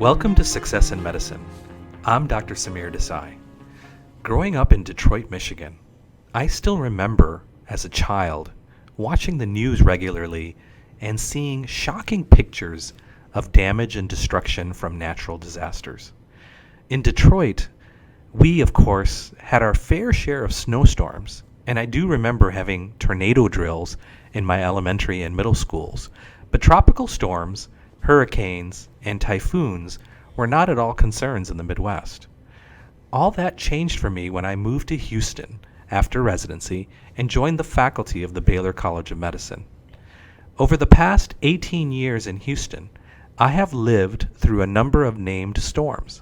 Welcome to Success in Medicine. I'm Dr. Samir Desai. Growing up in Detroit, Michigan, I still remember, as a child, watching the news regularly and seeing shocking pictures of damage and destruction from natural disasters. In Detroit, we, of course, had our fair share of snowstorms, and I do remember having tornado drills in my elementary and middle schools. But tropical storms, hurricanes, and typhoons were not at all concerns in the Midwest. All that changed for me when I moved to Houston after residency and joined the faculty of the Baylor College of Medicine. Over the past 18 years in Houston, I have lived through a number of named storms.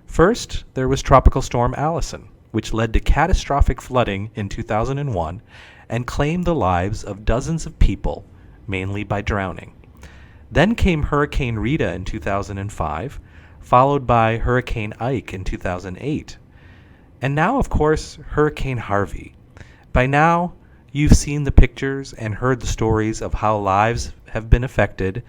First, there was Tropical Storm Allison, which led to catastrophic flooding in 2001 and claimed the lives of dozens of people, mainly by drowning. Then came Hurricane Rita in 2005, followed by Hurricane Ike in 2008. And now, of course, Hurricane Harvey. By now, you've seen the pictures and heard the stories of how lives have been affected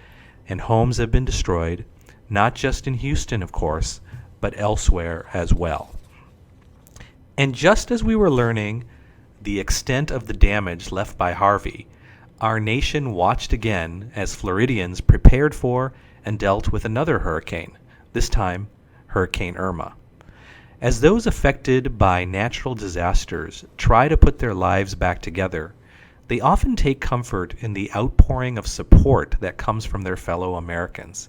and homes have been destroyed, not just in Houston, of course, but elsewhere as well. And just as we were learning the extent of the damage left by Harvey, our nation watched again as Floridians prepared for and dealt with another hurricane, this time Hurricane Irma. As those affected by natural disasters try to put their lives back together, they often take comfort in the outpouring of support that comes from their fellow Americans.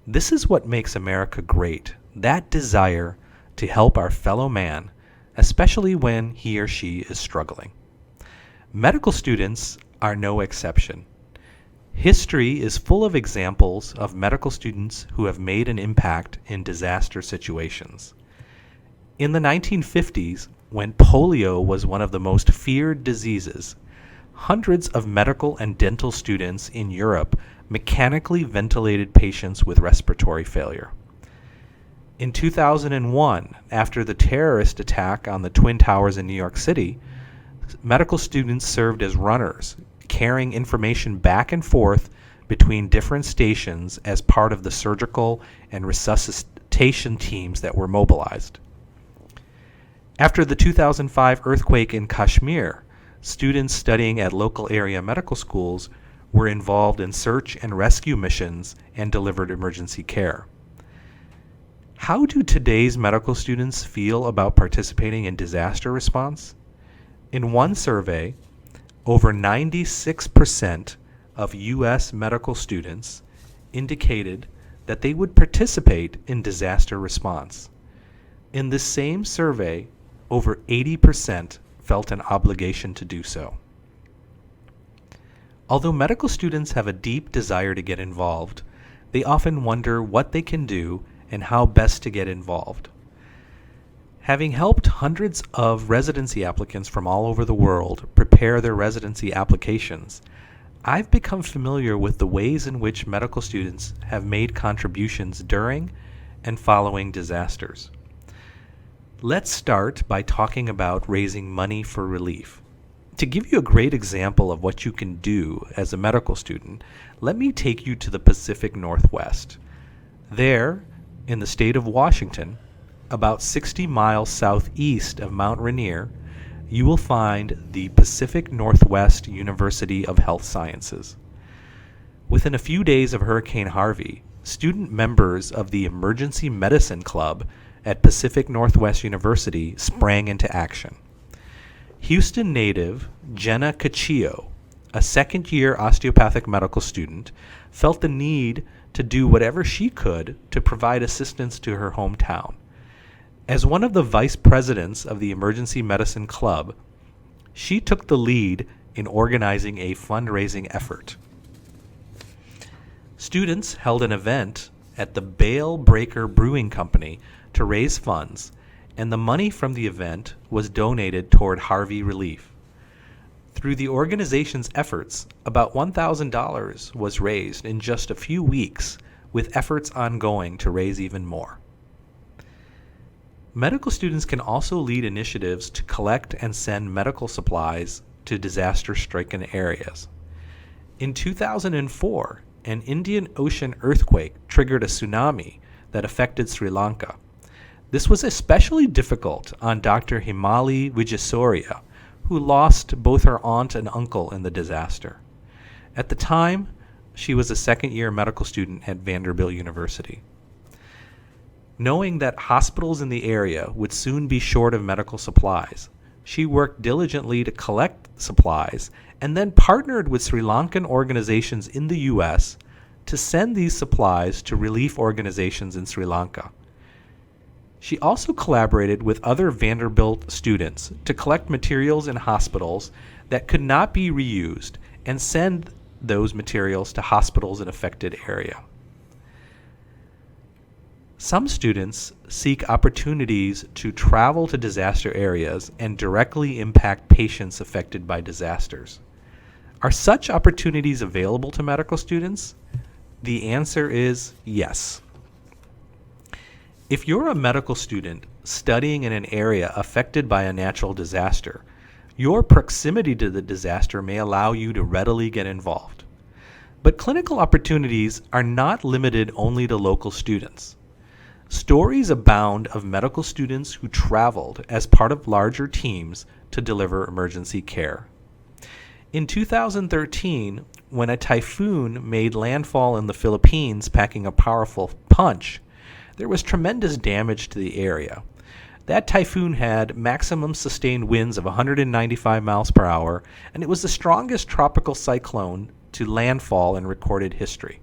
This is what makes America great, that desire to help our fellow man, especially when he or she is struggling. Medical students are no exception. History is full of examples of medical students who have made an impact in disaster situations. In the 1950s, when polio was one of the most feared diseases, hundreds of medical and dental students in Europe mechanically ventilated patients with respiratory failure. In 2001, after the terrorist attack on the Twin Towers in New York City, medical students served as runners, carrying information back and forth between different stations as part of the surgical and resuscitation teams that were mobilized. After the 2005 earthquake in Kashmir, students studying at local area medical schools were involved in search and rescue missions and delivered emergency care. How do today's medical students feel about participating in disaster response? In one survey, over 96% of U.S. medical students indicated that they would participate in disaster response. In this same survey, over 80% felt an obligation to do so. Although medical students have a deep desire to get involved, they often wonder what they can do and how best to get involved. Having helped hundreds of residency applicants from all over the world prepare their residency applications, I've become familiar with the ways in which medical students have made contributions during and following disasters. Let's start by talking about raising money for relief. To give you a great example of what you can do as a medical student, let me take you to the Pacific Northwest. There, in the state of Washington, about 60 miles southeast of Mount Rainier, you will find the Pacific Northwest University of Health Sciences. Within a few days of Hurricane Harvey, student members of the Emergency Medicine Club at Pacific Northwest University sprang into action. Houston native Jenna Cachillo, a second-year osteopathic medical student, felt the need to do whatever she could to provide assistance to her hometown. As one of the vice presidents of the Emergency Medicine Club, she took the lead in organizing a fundraising effort. Students held an event at the Bale Breaker Brewing Company to raise funds, and the money from the event was donated toward Harvey relief. Through the organization's efforts, about $1,000 was raised in just a few weeks, with efforts ongoing to raise even more. Medical students can also lead initiatives to collect and send medical supplies to disaster-stricken areas. In 2004, an Indian Ocean earthquake triggered a tsunami that affected Sri Lanka. This was especially difficult on Dr. Himali Vijayasurya, who lost both her aunt and uncle in the disaster. At the time, she was a second-year medical student at Vanderbilt University. Knowing that hospitals in the area would soon be short of medical supplies, she worked diligently to collect supplies and then partnered with Sri Lankan organizations in the U.S. to send these supplies to relief organizations in Sri Lanka. She also collaborated with other Vanderbilt students to collect materials in hospitals that could not be reused and send those materials to hospitals in affected area. Some students seek opportunities to travel to disaster areas and directly impact patients affected by disasters. Are such opportunities available to medical students? The answer is yes. If you're a medical student studying in an area affected by a natural disaster, your proximity to the disaster may allow you to readily get involved. But clinical opportunities are not limited only to local students. Stories abound of medical students who traveled as part of larger teams to deliver emergency care. In 2013, when a typhoon made landfall in the Philippines packing a powerful punch, there was tremendous damage to the area. That typhoon had maximum sustained winds of 195 miles per hour, and it was the strongest tropical cyclone to landfall in recorded history.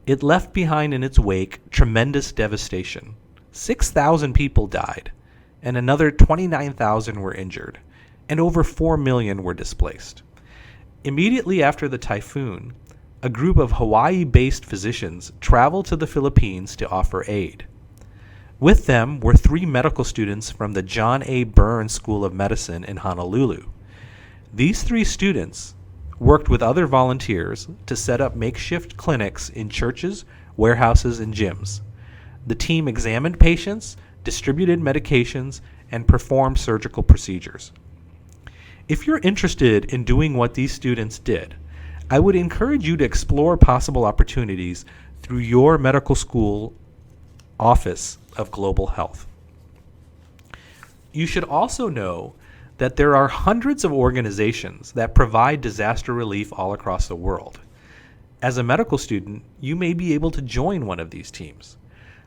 It left behind in its wake tremendous devastation. 6,000 people died, and another 29,000 were injured, and over 4 million were displaced. Immediately after the typhoon, a group of Hawaii-based physicians traveled to the Philippines to offer aid. With them were 3 medical students from the John A. Burns School of Medicine in Honolulu. These 3 students worked with other volunteers to set up makeshift clinics in churches, warehouses, and gyms. The team examined patients, distributed medications, and performed surgical procedures. If you're interested in doing what these students did, I would encourage you to explore possible opportunities through your medical school Office of Global Health. You should also know that there are hundreds of organizations that provide disaster relief all across the world. As a medical student, you may be able to join one of these teams.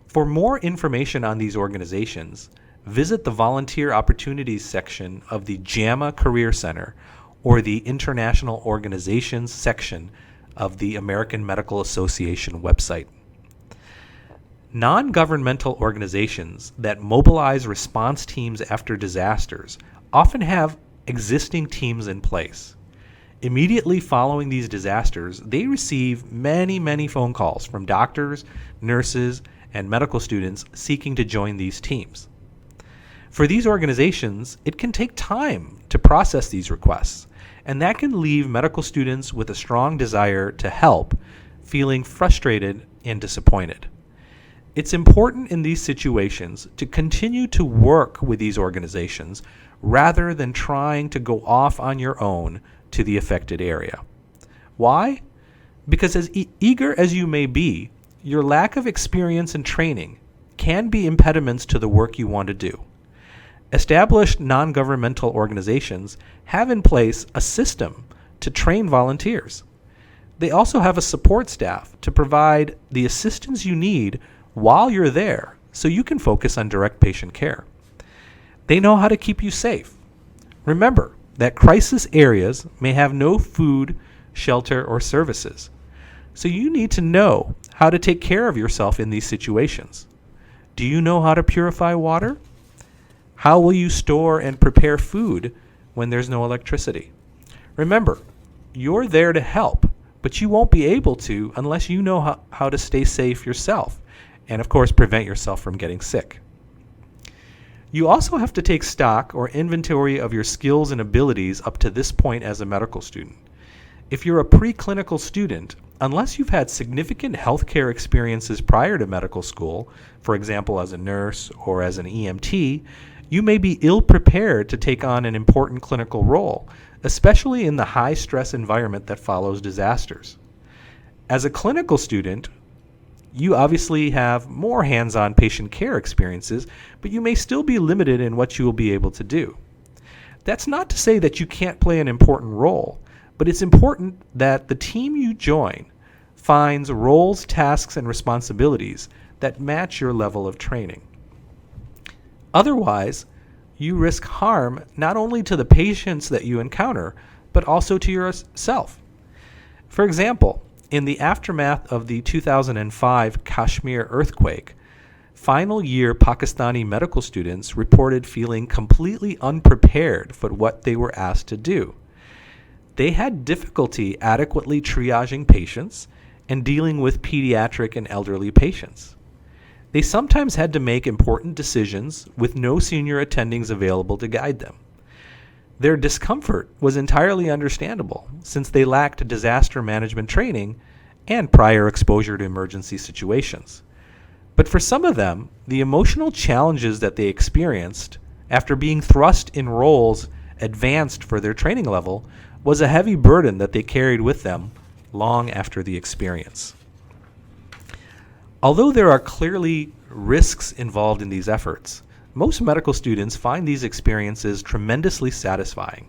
For more information on these organizations, visit the Volunteer Opportunities section of the JAMA Career Center or the International Organizations section of the American Medical Association website. Non-governmental organizations that mobilize response teams after disasters often have existing teams in place. Immediately following these disasters, they receive many phone calls from doctors, nurses, and medical students seeking to join these teams. For these organizations, it can take time to process these requests, and that can leave medical students with a strong desire to help, feeling frustrated and disappointed. It's important in these situations to continue to work with these organizations rather than trying to go off on your own to the affected area. Why? Because as eager as you may be, your lack of experience and training can be impediments to the work you want to do. Established non-governmental organizations have in place a system to train volunteers. They also have a support staff to provide the assistance you need while you're there so you can focus on direct patient care. They know how to keep you safe. Remember that crisis areas may have no food, shelter, or services, so you need to know how to take care of yourself in these situations. Do you know how to purify water? How will you store and prepare food when there's no electricity? Remember, you're there to help, but you won't be able to unless you know how to stay safe yourself and, of course, prevent yourself from getting sick. You also have to take stock or inventory of your skills and abilities up to this point as a medical student. If you're a preclinical student, unless you've had significant healthcare experiences prior to medical school, for example as a nurse or as an EMT, you may be ill-prepared to take on an important clinical role, especially in the high-stress environment that follows disasters. As a clinical student, You obviously have more hands-on patient care experiences, but you may still be limited in what you will be able to do. That's not to say that you can't play an important role, but it's important that the team you join finds roles, tasks, and responsibilities that match your level of training. Otherwise, you risk harm not only to the patients that you encounter, but also to yourself. For example, in the aftermath of the 2005 Kashmir earthquake, final year Pakistani medical students reported feeling completely unprepared for what they were asked to do. They had difficulty adequately triaging patients and dealing with pediatric and elderly patients. They sometimes had to make important decisions with no senior attendings available to guide them. Their discomfort was entirely understandable since they lacked disaster management training and prior exposure to emergency situations. But for some of them, the emotional challenges that they experienced after being thrust in roles advanced for their training level was a heavy burden that they carried with them long after the experience. Although there are clearly risks involved in these efforts, most medical students find these experiences tremendously satisfying.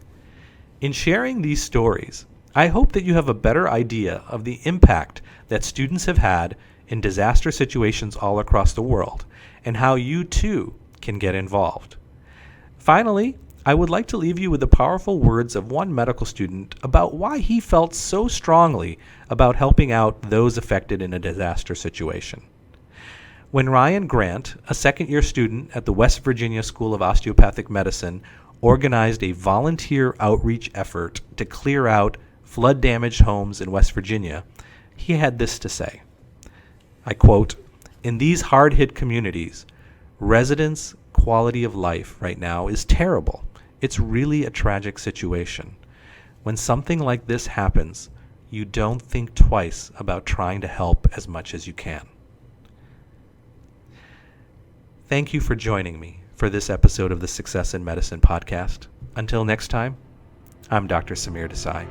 In sharing these stories, I hope that you have a better idea of the impact that students have had in disaster situations all across the world, and how you too can get involved. Finally, I would like to leave you with the powerful words of one medical student about why he felt so strongly about helping out those affected in a disaster situation. When Ryan Grant, a second-year student at the West Virginia School of Osteopathic Medicine, organized a volunteer outreach effort to clear out flood-damaged homes in West Virginia, he had this to say. I quote, "In these hard-hit communities, residents' quality of life right now is terrible. It's really a tragic situation. When something like this happens, you don't think twice about trying to help as much as you can." Thank you for joining me for this episode of the Success in Medicine podcast. Until next time, I'm Dr. Samir Desai.